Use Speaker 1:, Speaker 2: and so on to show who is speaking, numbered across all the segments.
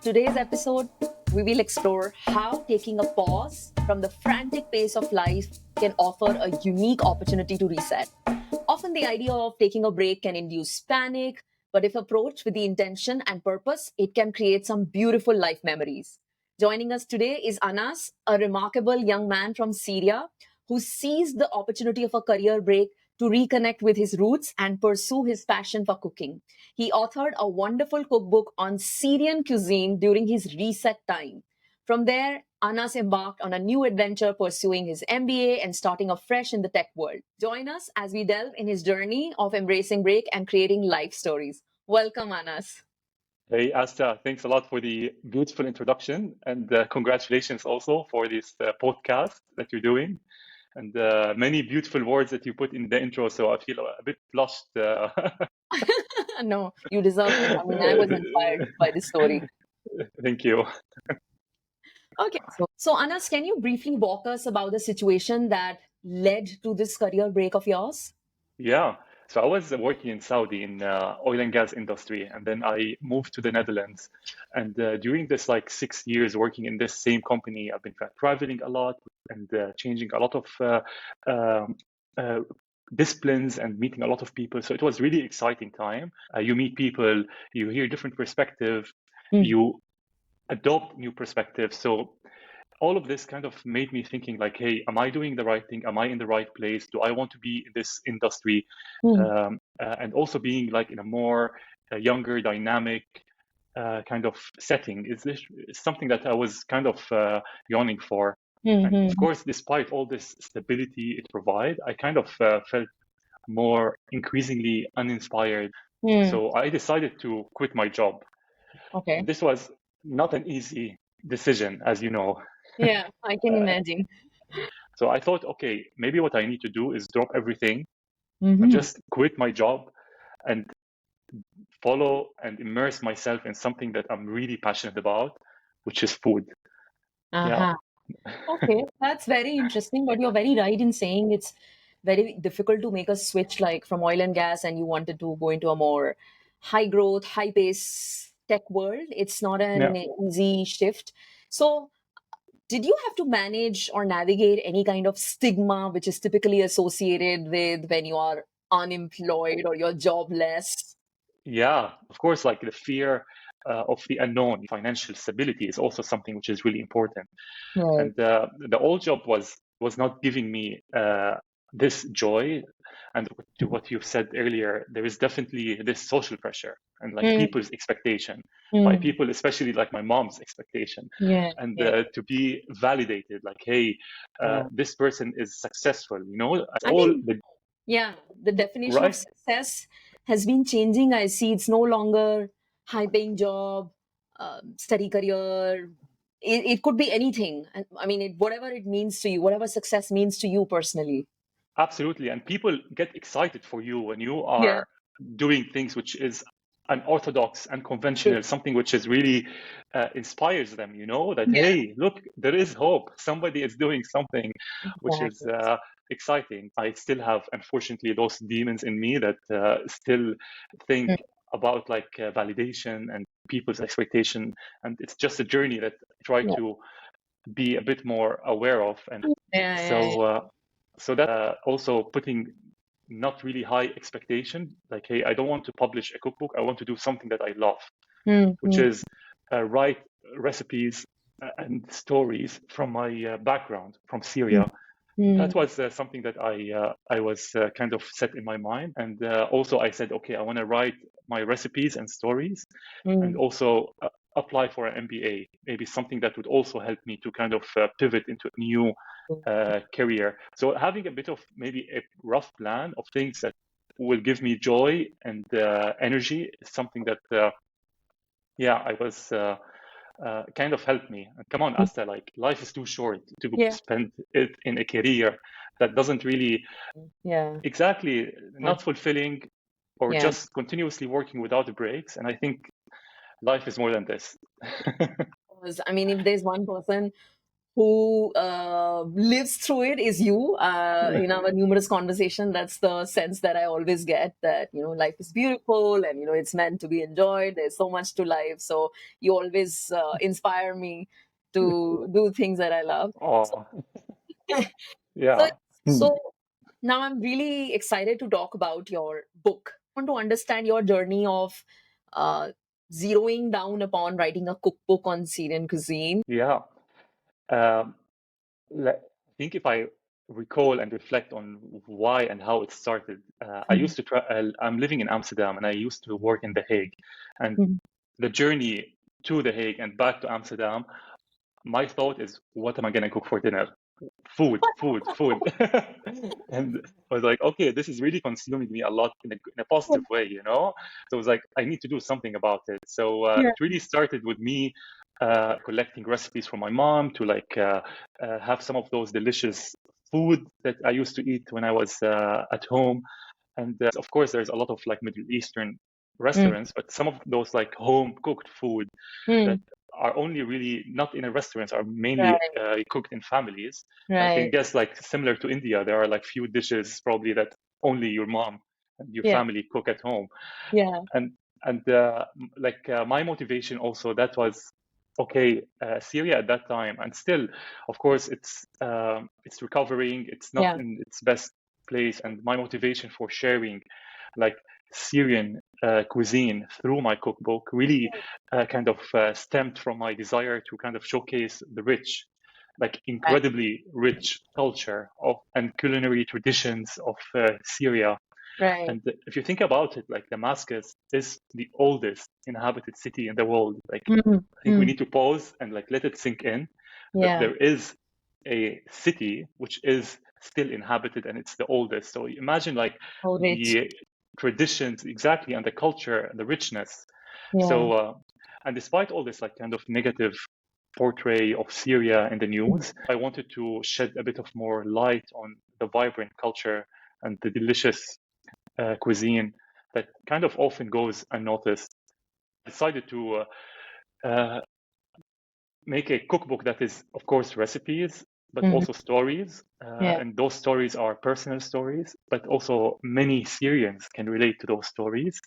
Speaker 1: today's episode, we will explore how taking a pause from the frantic pace of life can offer a unique opportunity to reset. Often, the idea of taking a break can induce panic, but if approached with the intention and purpose, it can create some beautiful life memories. Joining us today is Anas, a remarkable young man from Syria who seized the opportunity of a career break to reconnect with his roots and pursue his passion for cooking. He authored a wonderful cookbook on Syrian cuisine during his reset time. From there, Anas embarked on a new adventure pursuing his MBA and starting afresh in the tech world. Join us as we delve in his journey of embracing break and creating life stories. Welcome, Anas.
Speaker 2: Hey, Asta, thanks a lot for the beautiful introduction and congratulations also for this podcast that you're doing and many beautiful words that you put in the intro. So I feel a bit blushed.
Speaker 1: No, you deserve it. I mean, I was inspired by this story.
Speaker 2: Thank you.
Speaker 1: Okay, so Anas, can you briefly walk us about the situation that led to this career break of yours?
Speaker 2: Yeah. So I was working in Saudi in oil and gas industry, and then I moved to the Netherlands. And during this like 6 years working in this same company, I've been traveling a lot and changing a lot of uh, disciplines and meeting a lot of people. So it was really exciting time. You meet people, you hear different perspectives,
Speaker 1: Mm.
Speaker 2: you adopt new perspectives. So all of this kind of made me thinking like, hey, am I doing the right thing? Am I in the right place? Do I want to be in this industry?
Speaker 1: Mm.
Speaker 2: And also being like in a more younger, dynamic kind of setting is something that I was kind of yearning for. And of
Speaker 1: Mm-hmm.
Speaker 2: course, despite all this stability it provides, I kind of felt more increasingly uninspired.
Speaker 1: Mm.
Speaker 2: So I decided to quit my job. And
Speaker 1: Okay.
Speaker 2: this was not an easy decision, as you know.
Speaker 1: Yeah, I can
Speaker 2: Uh,
Speaker 1: imagine.
Speaker 2: So I thought, okay, maybe what I need to do is drop everything and
Speaker 1: Mm-hmm.
Speaker 2: just quit my job and follow and immerse myself in something that I'm really passionate about, which is food. Yeah.
Speaker 1: Uh-huh. Okay, that's very interesting, but you're very right in saying it's very difficult to make a switch like from oil and gas and you wanted to go into a more high growth, high pace tech world. It's not
Speaker 2: Yeah.
Speaker 1: an easy shift. So, did you have to manage or navigate any kind of stigma which is typically associated with when you are unemployed or you're jobless?
Speaker 2: Yeah. Of course, like the fear of the unknown, financial stability is also something which is really important.
Speaker 1: Right.
Speaker 2: And the old job was not giving me this joy. And to what you said earlier, there is definitely this social pressure and like
Speaker 1: Mm,
Speaker 2: people's expectation by
Speaker 1: mm.
Speaker 2: people, especially like my mom's expectation,
Speaker 1: Yeah,
Speaker 2: and
Speaker 1: yeah,
Speaker 2: to be validated, like, hey,
Speaker 1: yeah.
Speaker 2: this person is successful, as
Speaker 1: I
Speaker 2: all
Speaker 1: think,
Speaker 2: the
Speaker 1: yeah, the definition of
Speaker 2: right.
Speaker 1: success has been changing. I see it's no longer high paying job, steady career. It could be anything. I mean, whatever it means to you, whatever success means to you personally.
Speaker 2: Absolutely. And people get excited for you when you
Speaker 1: Yeah,
Speaker 2: are doing things which is unorthodox and
Speaker 1: true.
Speaker 2: conventional, something which is really inspires them, that,
Speaker 1: Yeah,
Speaker 2: hey, look, there is hope. Somebody is doing something which is
Speaker 1: exactly.
Speaker 2: exciting. I still have, unfortunately, those demons in me that still
Speaker 1: Mm.
Speaker 2: think about like validation and people's expectation. And it's just a journey that I try
Speaker 1: Yeah,
Speaker 2: to be a bit more aware of. And
Speaker 1: yeah, yeah, yeah.
Speaker 2: so, so that also putting not really high expectation, like, hey, I don't want to publish a cookbook. I want to do something that I love,
Speaker 1: Mm,
Speaker 2: which
Speaker 1: mm,
Speaker 2: is write recipes and stories from my background from
Speaker 1: mm,
Speaker 2: Syria. That
Speaker 1: mm,
Speaker 2: was something that I was kind of set in my mind, and also I said, okay, I want to write my recipes and stories, and
Speaker 1: mm.
Speaker 2: also apply for an MBA, maybe something that would also help me to kind of pivot into a new career. So having a bit of maybe a rough plan of things that will give me joy and energy is something that yeah, I was kind of helped me. And come on,
Speaker 1: Mm.
Speaker 2: Asta, like life is too short to
Speaker 1: Yeah,
Speaker 2: spend it in a career that doesn't really
Speaker 1: yeah,
Speaker 2: exactly
Speaker 1: yeah,
Speaker 2: not fulfilling or
Speaker 1: yeah.
Speaker 2: just continuously working without breaks. And I think life is more than this.
Speaker 1: Because, I mean, if there's one person who lives through it is you. In our numerous conversation, that's the sense that I always get, that life is beautiful, and it's meant to be enjoyed. There's so much to life, so you always inspire me to do things that I love. So,
Speaker 2: Oh,
Speaker 1: so,
Speaker 2: yeah.
Speaker 1: so now I'm really excited to talk about your book. I want to understand your journey of uh, zeroing down upon writing a cookbook on Syrian cuisine.
Speaker 2: Yeah. Um, I think if I recall and reflect on why and how it started, I
Speaker 1: Mhm.
Speaker 2: used to try, I'm living in Amsterdam and I used to work in The Hague. And
Speaker 1: Mhm.
Speaker 2: the journey to The Hague and back to Amsterdam, my thought is, what am I going to cook for dinner? Food, food, food. And I was like, okay, this is really consuming me a lot in a positive way, you know? So I was like, I need to do something about it. So
Speaker 1: Yeah.
Speaker 2: it really started with me collecting recipes from my mom to have some of those delicious food that I used to eat when I was at home. And of course, there's a lot of like Middle Eastern
Speaker 1: Mm.
Speaker 2: restaurants, but some of those like home cooked food that
Speaker 1: Mm.
Speaker 2: are only really not in a restaurant, are mainly
Speaker 1: Right.
Speaker 2: cooked in families. I can
Speaker 1: Right.
Speaker 2: guess like similar to India, there are like few dishes probably that only your mom and your
Speaker 1: Yeah.
Speaker 2: family cook at home.
Speaker 1: Yeah.
Speaker 2: And my motivation also, that was okay, Syria at that time, and still, of course, it's recovering, it's not
Speaker 1: Yeah.
Speaker 2: in its best place, and my motivation for sharing like Syrian cuisine through my cookbook really kind of stemmed from my desire to kind of showcase the rich, like
Speaker 1: Right.
Speaker 2: incredibly rich culture of and culinary traditions of Syria.
Speaker 1: Right.
Speaker 2: And if you think about it, like Damascus is the oldest inhabited city in the world. Like,
Speaker 1: Mm.
Speaker 2: I think we
Speaker 1: Mm.
Speaker 2: need to pause and like let it sink in that
Speaker 1: Yeah.
Speaker 2: there is a city which is still inhabited and it's the oldest. So imagine like
Speaker 1: So rich.
Speaker 2: the traditions exactly and the culture and the richness.
Speaker 1: Yeah.
Speaker 2: So and despite all this like kind of negative portray of Syria in the news, I wanted to shed a bit of more light on the vibrant culture and the delicious cuisine that kind of often goes unnoticed. I decided to uh, make a cookbook that is, of course, recipes, but
Speaker 1: Mhm.
Speaker 2: also stories.
Speaker 1: Yeah.
Speaker 2: And those stories are personal stories, but also many Syrians can relate to those stories.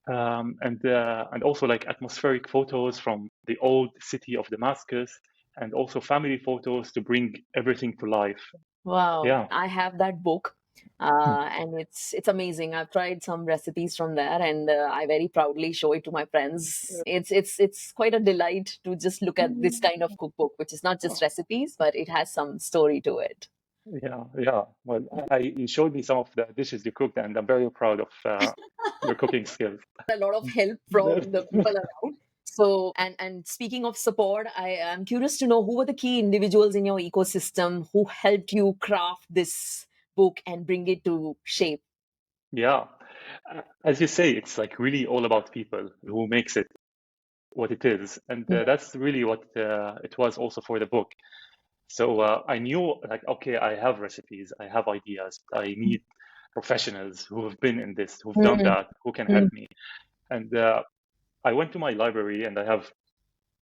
Speaker 2: And also like atmospheric photos from the old city of Damascus, and also family photos to bring everything to life.
Speaker 1: Wow.
Speaker 2: Yeah.
Speaker 1: I have that book. And it's amazing. I've tried some recipes from there, and I very proudly show it to my friends. It's quite a delight to just look at this kind of cookbook, which is not just recipes, but it has some story to it.
Speaker 2: Yeah, yeah. Well, you showed me some of the dishes you cooked, and I'm very proud of your cooking skills.
Speaker 1: A lot of help from the people around. So, and speaking of support, I am curious to know who were the key individuals in your ecosystem who helped you craft this book and bring it to shape.
Speaker 2: Yeah. As you say, it's like really all about people who makes it what it is, and
Speaker 1: Yeah.
Speaker 2: that's really what it was also for the book. So I knew like, okay, I have recipes, I have ideas, I need professionals who have been in this, who've done
Speaker 1: Mm.
Speaker 2: that, who can help
Speaker 1: Mm.
Speaker 2: me. And I went to my library and I have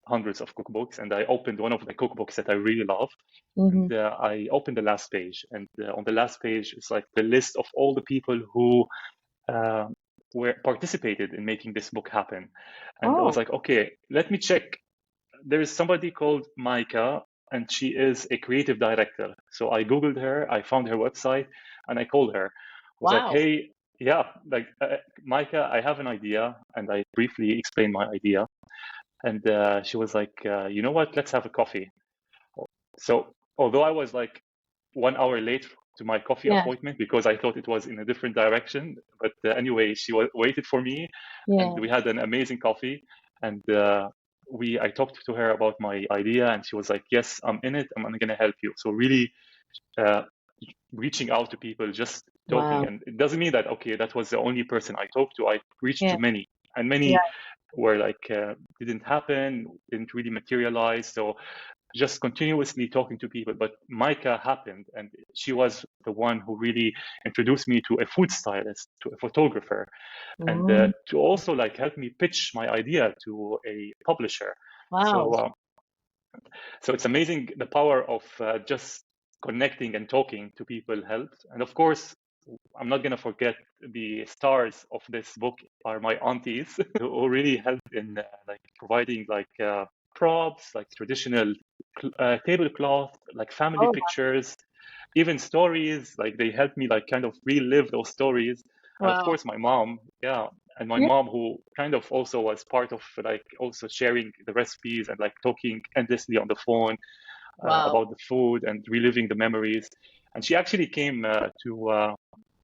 Speaker 2: hundreds of cookbooks, and I opened one of the cookbooks that I really love. And
Speaker 1: Mhm.
Speaker 2: I opened the last page, and on the last page, it's like the list of all the people who uh, were participated in making this book happen. And I was
Speaker 1: Oh,
Speaker 2: like, okay, let me check. There is somebody called Maika, and she is a creative director. So I Googled her, I found her website, and I called her. I was like,
Speaker 1: wow.
Speaker 2: hey, yeah, like Maika, I have an idea. And I briefly explained my idea. And she was like, you know what, let's have a coffee. So although I was like 1 hour late to my coffee
Speaker 1: Yeah.
Speaker 2: appointment because I thought it was in a different direction, but anyway, she waited for me, and
Speaker 1: Yeah.
Speaker 2: we had an amazing coffee. And I talked to her about my idea, and she was like, "Yes, I'm in it. I'm gonna help you." So really, uh, reaching out to people, just talking,
Speaker 1: Wow.
Speaker 2: and it doesn't mean that okay, that was the only person I talked to. I reached
Speaker 1: Yeah.
Speaker 2: to many, and
Speaker 1: Yeah.
Speaker 2: many were like didn't happen, didn't really materialize. So just continuously talking to people. But Micah happened, and she was the one who really introduced me to a food stylist, to a photographer, and
Speaker 1: Mm.
Speaker 2: to also like help me pitch my idea to a publisher. So
Speaker 1: Wow.
Speaker 2: So it's amazing the power of just connecting and talking to people helps. And of course, I'm not gonna forget the stars of this book are my aunties who really helped in like providing like props, like traditional tablecloth, like family
Speaker 1: Oh,
Speaker 2: pictures, even stories. Like they helped me like kind of relive those stories. And of
Speaker 1: wow.
Speaker 2: course, my mom, yeah, and my
Speaker 1: Yeah.
Speaker 2: mom who kind of also was part of like also sharing the recipes and like talking endlessly on the phone
Speaker 1: Wow.
Speaker 2: about the food and reliving the memories. And she actually came to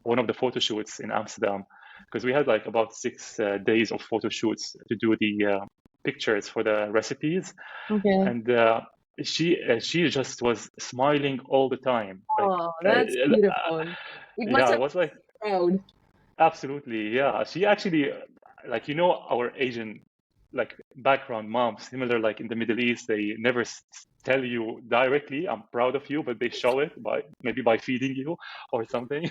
Speaker 2: one of the photo shoots in Amsterdam because we had like about 6 days of photo shoots to do the pictures for the recipes.
Speaker 1: Okay.
Speaker 2: And she just was smiling all the time. Like,
Speaker 1: Oh, that's beautiful. It must
Speaker 2: yeah,
Speaker 1: have
Speaker 2: it was like
Speaker 1: been proud.
Speaker 2: absolutely, yeah. She actually, like, our Asian, like, background moms, similar, like in the Middle East, they never tell you directly, "I'm proud of you," but they show it by maybe by feeding you or something.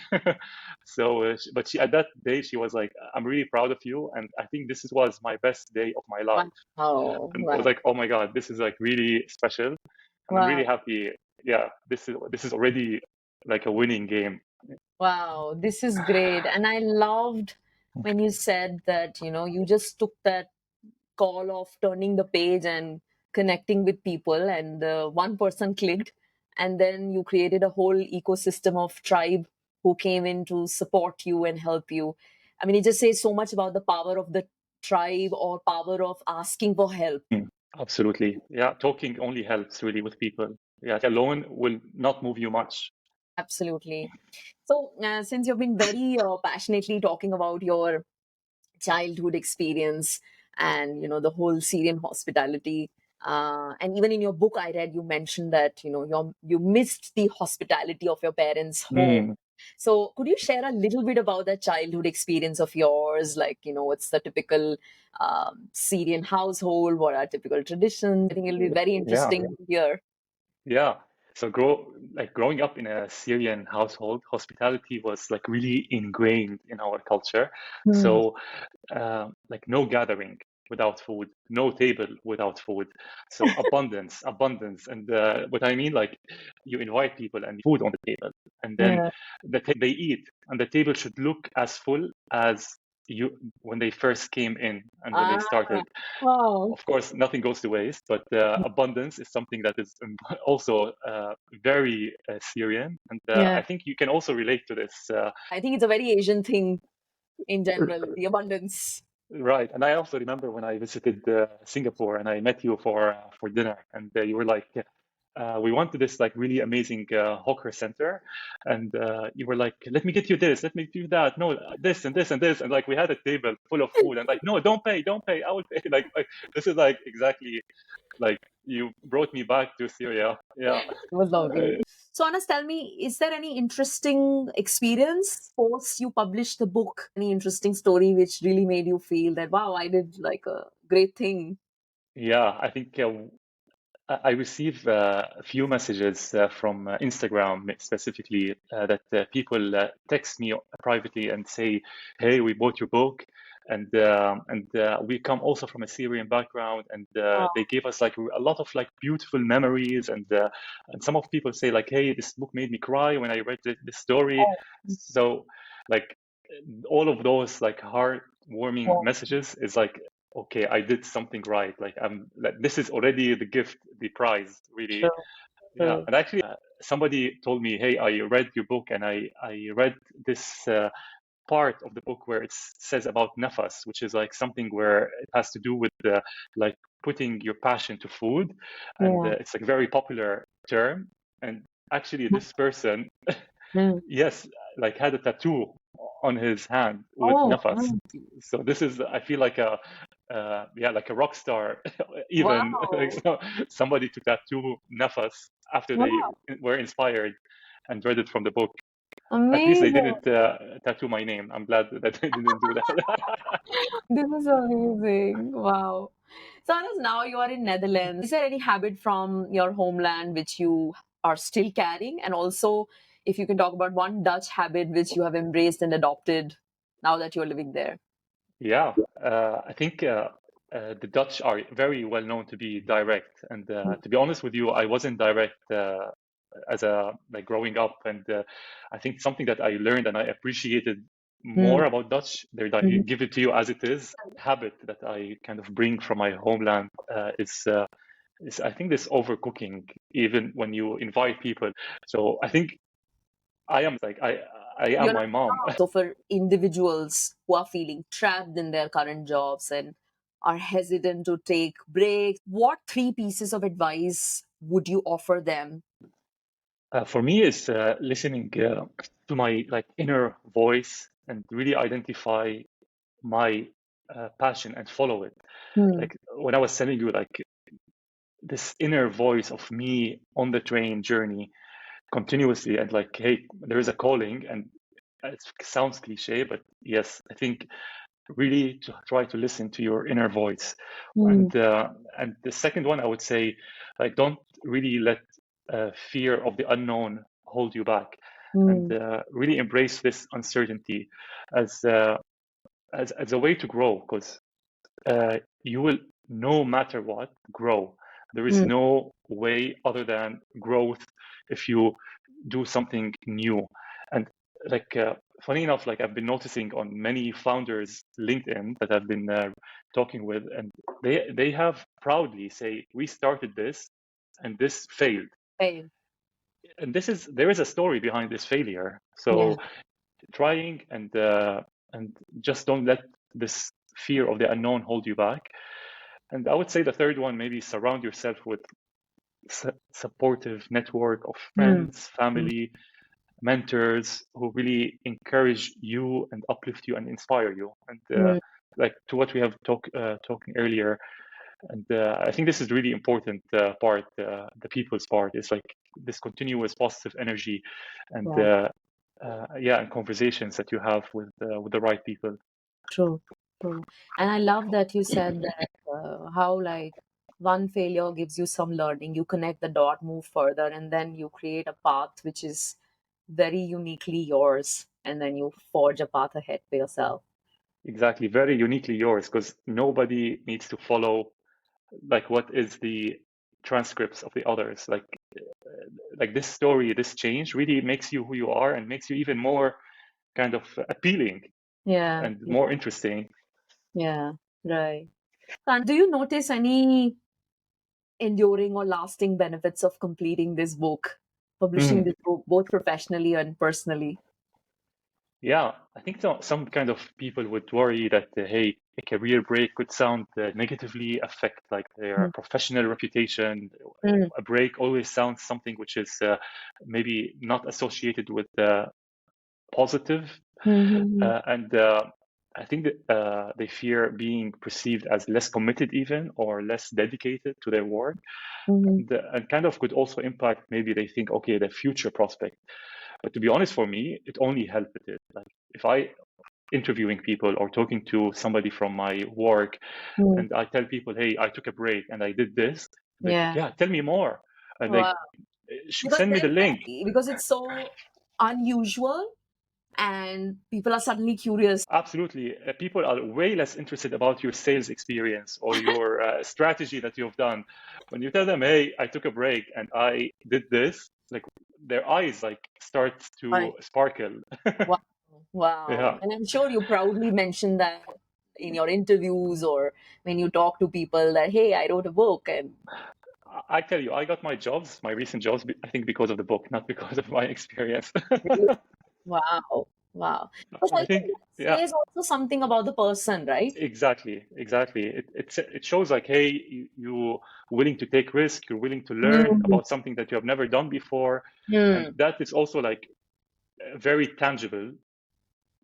Speaker 2: So, but she at that day she was like, "I'm really proud of you," and I think this was my best day of my life.
Speaker 1: Wow.
Speaker 2: And I was
Speaker 1: Wow.
Speaker 2: like, "Oh my God, this is like really special," and I'm really
Speaker 1: Wow.
Speaker 2: happy. Yeah, this is already like a winning game.
Speaker 1: Wow. This is great. And I loved when you said that, you just took that call of turning the page and connecting with people, and one person clicked, and then you created a whole ecosystem of tribe who came in to support you and help you. I mean, it just says so much about the power of the tribe or power of asking for help.
Speaker 2: Absolutely. Yeah, talking only helps really with people. Yeah, alone will not move you much.
Speaker 1: Absolutely. So since you've been very passionately talking about your childhood experience and the whole Syrian hospitality, and even in your book I read you mentioned that you missed the hospitality of your parents' home.
Speaker 2: Mm,
Speaker 1: So could you share a little bit about that childhood experience of yours, like what's the typical Syrian household, what are typical traditions? I think it'll be very
Speaker 2: yeah,
Speaker 1: interesting to hear.
Speaker 2: yeah. So growing up in a Syrian household, hospitality was like really ingrained in our culture.
Speaker 1: Hmm.
Speaker 2: So like no gathering without food, no table without food. So abundance, abundance. And what I mean, like you invite people and food on the table, and then
Speaker 1: Yeah.
Speaker 2: they eat, and the table should look as full as you when they first came in and when they
Speaker 1: Ah,
Speaker 2: started.
Speaker 1: wow.
Speaker 2: Of course, nothing goes to waste, but abundance is something that is also very Syrian, and
Speaker 1: Yeah.
Speaker 2: I think you can also relate to this.
Speaker 1: I think it's a very Asian thing in general, the abundance.
Speaker 2: Right, and I also remember when I visited Singapore and I met you for dinner, and you were like, "We went to this like really amazing hawker center," and you were like, "Let me get you this, let me do that, no, this and this and this," and like we had a table full of food, and like, "No, don't pay, I will pay." Like this is like exactly like you brought me back to Syria. Yeah.
Speaker 1: It was lovely.
Speaker 2: Uh,
Speaker 1: So, Anas, tell me, is there any interesting experience post you published the book? Any interesting story which really made you feel that, wow, I did like a great thing?
Speaker 2: yeah, I think I receive a few messages from Instagram specifically that people text me privately and say, "Hey, we bought your book, and we come also from a Syrian background, and
Speaker 1: Oh,
Speaker 2: they gave us like a lot of like beautiful memories, and some of people say like, hey, this book made me cry when I read this story."
Speaker 1: oh,
Speaker 2: So, like all of those like heartwarming
Speaker 1: oh,
Speaker 2: messages is like, okay, I did something right. Like I'm like this is already the gift, the prize, really.
Speaker 1: true,
Speaker 2: Yeah.
Speaker 1: true.
Speaker 2: And actually, somebody told me, hey, I read your book and I read this part of the book where it says about nafas, which is like something where it has to do with like putting your passion to food, and
Speaker 1: Yeah.
Speaker 2: it's like a very popular term. And actually, this person,
Speaker 1: Mm.
Speaker 2: yes, like had a tattoo on his hand with
Speaker 1: Oh,
Speaker 2: nafas.
Speaker 1: mm.
Speaker 2: So this is, I feel like a, yeah, like a rock star, even like
Speaker 1: Wow.
Speaker 2: somebody to tattoo nafas after they
Speaker 1: Wow.
Speaker 2: were inspired and read it from the book. At least they
Speaker 1: Amazing.
Speaker 2: didn't tattoo my name. I'm glad that they didn't do that.
Speaker 1: This is amazing. Wow. So, Anas, now you are in Netherlands. Is there any habit from your homeland which you are still carrying? And also, if you can talk about one Dutch habit which you have embraced and adopted now that you're living there.
Speaker 2: Yeah, I think. the Dutch are very well known to be direct, and to be honest with you, I wasn't direct as a like growing up, and I think something that I learned and I appreciated
Speaker 1: Mm.
Speaker 2: more about Dutch, they
Speaker 1: Mhm.
Speaker 2: give it to you as it is. Habit that I kind of bring from my homeland is I think this overcooking, even when you invite people. So I think I am like I am
Speaker 1: You're
Speaker 2: my mom.
Speaker 1: not. So for individuals who are feeling trapped in their current jobs and are hesitant to take breaks, what three pieces of advice would you offer them?
Speaker 2: For me, is listening to my like inner voice and really identify my passion and follow it.
Speaker 1: Hmm.
Speaker 2: Like when I was telling you, like this inner voice of me on the train journey continuously, and like, hey, there is a calling, and it sounds cliche, but yes, I think really to try to listen to your inner voice.
Speaker 1: Hmm.
Speaker 2: And the second one, I would say, like, don't really let fear of the unknown hold you back, and
Speaker 1: Hmm.
Speaker 2: really embrace this uncertainty as as a way to grow, because you will, no matter what, grow. There is
Speaker 1: Hmm.
Speaker 2: no way other than growth if you do something new. And like, funny enough, like I've been noticing on many founders' LinkedIn that I've been talking with, and they have proudly say, we started this and this failed.
Speaker 1: Hey.
Speaker 2: And there is a story behind this failure.
Speaker 1: Yeah.
Speaker 2: So trying and just don't let this fear of the unknown hold you back. And I would say the third one, maybe surround yourself with supportive network of
Speaker 1: Hmm.
Speaker 2: friends, family, mentors who really encourage you and uplift you and inspire you. And
Speaker 1: Hmm.
Speaker 2: like to what we have talking earlier, and I think this is really important part, the people's part is like this continuous positive energy, and
Speaker 1: Yeah.
Speaker 2: yeah, and conversations that you have with the right people.
Speaker 1: True. True. And I love that you said that how like one failure gives you some learning, you connect the dot, move further, and then you create a path which is very uniquely yours, and then you forge a path ahead for yourself.
Speaker 2: Exactly, very uniquely yours, because nobody needs to follow like what is the transcripts of the others. Like this story, this change really makes you who you are and makes you even more kind of appealing
Speaker 1: Yeah.
Speaker 2: and
Speaker 1: Yeah.
Speaker 2: more interesting.
Speaker 1: Yeah. Right. And do you notice any enduring or lasting benefits of completing this book, publishing
Speaker 2: Mm.
Speaker 1: this book, both professionally and personally?
Speaker 2: Yeah, I think some kind of people would worry that hey, a career break could sound negatively affect like their
Speaker 1: Mm.
Speaker 2: professional reputation.
Speaker 1: Mm.
Speaker 2: A break always sounds something which is maybe not associated with positive,
Speaker 1: Mhm.
Speaker 2: and I think that they fear being perceived as less committed, even or less dedicated to their work,
Speaker 1: Mhm.
Speaker 2: and kind of could also impact. Maybe they think, okay, the future prospect. But to be honest, for me, it only helped it. Like if I interviewing people or talking to somebody from my work,
Speaker 1: Mm.
Speaker 2: and I tell people, hey, I took a break and I did this. Like,
Speaker 1: Yeah.
Speaker 2: yeah, tell me more. And like,
Speaker 1: Wow. Because
Speaker 2: send me the link.
Speaker 1: because it's so unusual and people are suddenly curious.
Speaker 2: Absolutely. People are way less interested about your sales experience or your strategy that you've done. When you tell them, hey, I took a break and I did this, like their eyes like start to
Speaker 1: Right.
Speaker 2: sparkle.
Speaker 1: Wow. Wow.
Speaker 2: Yeah.
Speaker 1: And I'm sure you proudly mention that in your interviews or when you talk to people that, hey, I wrote a book and
Speaker 2: I tell you, I got my jobs, my recent jobs, I think because of the book, not because of my experience.
Speaker 1: really, wow. Wow. Because I
Speaker 2: I
Speaker 1: think
Speaker 2: think,
Speaker 1: that
Speaker 2: yeah,
Speaker 1: says also something about the person, right?
Speaker 2: exactly, exactly. It shows like, hey, you willing to take risk, you're willing to learn
Speaker 1: Mm.
Speaker 2: about something that you have never done before, and
Speaker 1: Hmm.
Speaker 2: that is also like a very tangible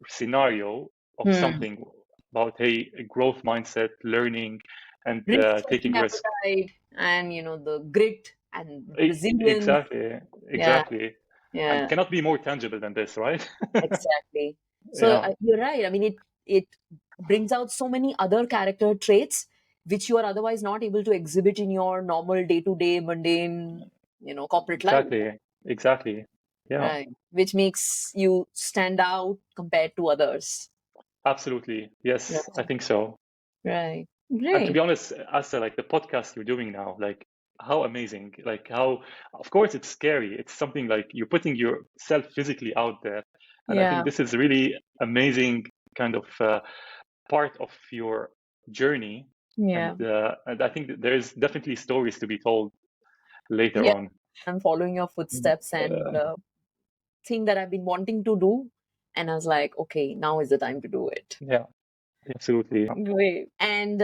Speaker 2: scenario of
Speaker 1: Hmm.
Speaker 2: something about, hey, a growth mindset, learning, and taking
Speaker 1: Risk-taking
Speaker 2: risk.
Speaker 1: appetite and the grit and resilience.
Speaker 2: Exactly,
Speaker 1: Yeah.
Speaker 2: exactly, and
Speaker 1: Yeah.
Speaker 2: cannot be more tangible than this, right?
Speaker 1: Exactly. So
Speaker 2: Yeah,
Speaker 1: you're right. I mean, it brings out so many other character traits which you are otherwise not able to exhibit in your normal day-to-day mundane, corporate life,
Speaker 2: exactly, exactly. Yeah,
Speaker 1: right? Which makes you stand out compared to others.
Speaker 2: absolutely. Yes, I
Speaker 1: Right.
Speaker 2: think so.
Speaker 1: Right.
Speaker 2: And to
Speaker 1: Great.
Speaker 2: be honest, Asa, like the podcast you're doing now, like how amazing, like how, of course, it's scary. It's something like you're putting yourself physically out there. And I think
Speaker 1: Yeah.
Speaker 2: this is really amazing kind of part of your journey.
Speaker 1: Yeah.
Speaker 2: And I think that there's definitely stories to be told later
Speaker 1: Yeah.
Speaker 2: on.
Speaker 1: I'm following your footsteps and thing that I've been wanting to do. And I was like, okay, now is the time to do it.
Speaker 2: Yeah, absolutely.
Speaker 1: Great. And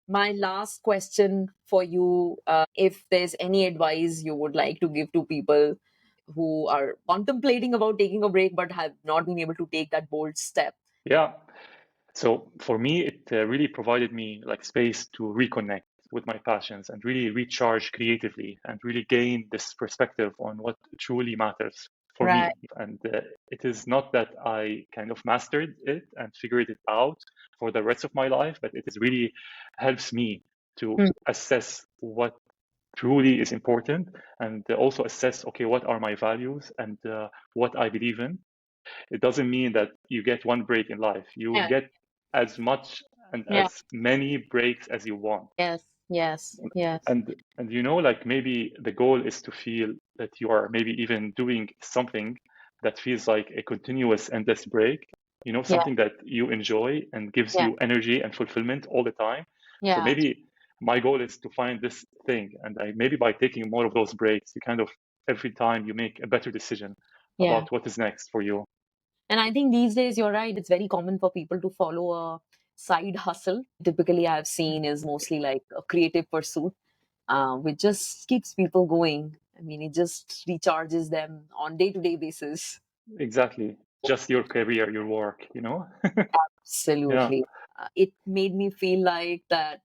Speaker 1: my last question for you, if there's any advice you would like to give to people who are contemplating about taking a break but have not been able to take that bold step.
Speaker 2: Yeah. So for me, it really provided me like space to reconnect with my passions and really recharge creatively and really gain this perspective on what truly matters for
Speaker 1: Right.
Speaker 2: me. And it is not that I kind of mastered it and figured it out for the rest of my life, but it is really helps me to
Speaker 1: Hmm.
Speaker 2: assess what truly is important and also assess, okay, what are my values and what I believe in. It doesn't mean that you get one break in life. You
Speaker 1: Yeah.
Speaker 2: get as much and
Speaker 1: Yeah.
Speaker 2: as many breaks as you want.
Speaker 1: Yes. Yes. Yes.
Speaker 2: And like maybe the goal is to feel that you are maybe even doing something that feels like a continuous endless break,
Speaker 1: Yeah.
Speaker 2: something that you enjoy and gives
Speaker 1: Yeah.
Speaker 2: you energy and fulfillment all the time. So
Speaker 1: Yeah.
Speaker 2: maybe my goal is to find this thing, and maybe by taking more of those breaks, you kind of every time you make a better decision
Speaker 1: Yeah.
Speaker 2: about what is next for you.
Speaker 1: And I think these days, you're right, it's very common for people to follow a side hustle. Typically, I've seen is mostly like a creative pursuit, which just keeps people going. I mean, it just recharges them on day-to-day basis.
Speaker 2: Exactly. Just your career, your work. Yeah,
Speaker 1: Absolutely. It made me feel like that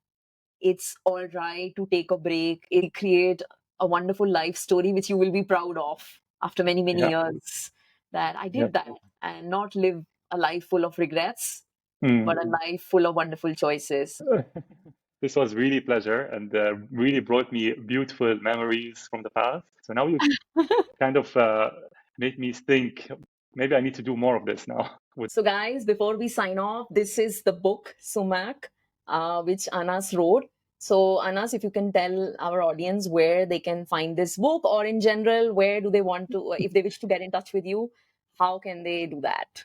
Speaker 1: it's all right to take a break. It'll create a wonderful life story which you will be proud of after many, many
Speaker 2: yeah,
Speaker 1: years that I
Speaker 2: yeah.
Speaker 1: did that and not live a life full of regrets,
Speaker 2: Hmm.
Speaker 1: but a life full of wonderful choices.
Speaker 2: This was really pleasure and really brought me beautiful memories from the past. So now you kind of make me think maybe I need to do more of this now. With
Speaker 1: So, guys, before we sign off, this is the book Sumac, which Anas wrote. So, Anas, if you can tell our audience where they can find this book, or in general, where do they want to, if they wish to get in touch with you, how can they do that?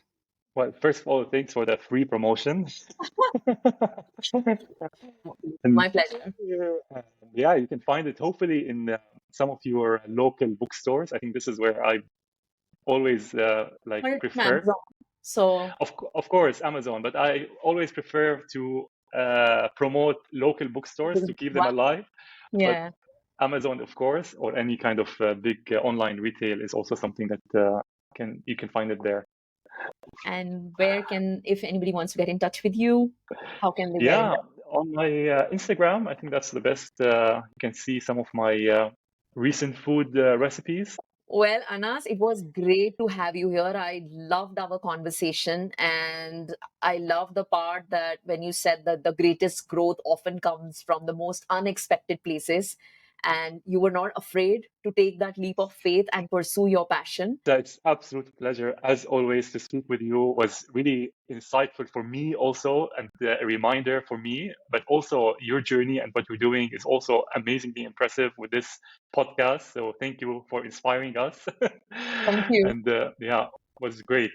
Speaker 2: well, first of all, thanks for the free promotion. And
Speaker 1: My pleasure.
Speaker 2: yeah, you can find it hopefully in some of your local bookstores. I think this is where I always like
Speaker 1: Or on
Speaker 2: prefer.
Speaker 1: Amazon. So,
Speaker 2: Of course, Amazon, but I always prefer to promote local bookstores to keep them
Speaker 1: wow.
Speaker 2: alive. But
Speaker 1: Yeah.
Speaker 2: Amazon, of course, or any kind of big online retail is also something that can you can find it there.
Speaker 1: And where can, if anybody wants to get in touch with you, how can they get in
Speaker 2: Yeah,
Speaker 1: touch?
Speaker 2: on my Instagram, I think that's the best. You can see some of my recent food recipes.
Speaker 1: Well, Anas, it was great to have you here. I loved our conversation, and I love the part that when you said that the greatest growth often comes from the most unexpected places, and you were not afraid to take that leap of faith and pursue your passion.
Speaker 2: It's absolute pleasure as always to speak with you. Was really insightful for me also, and a reminder for me. But also your journey and what you're doing is also amazingly impressive with this podcast. So thank you for inspiring us.
Speaker 1: Thank you.
Speaker 2: And yeah, was great.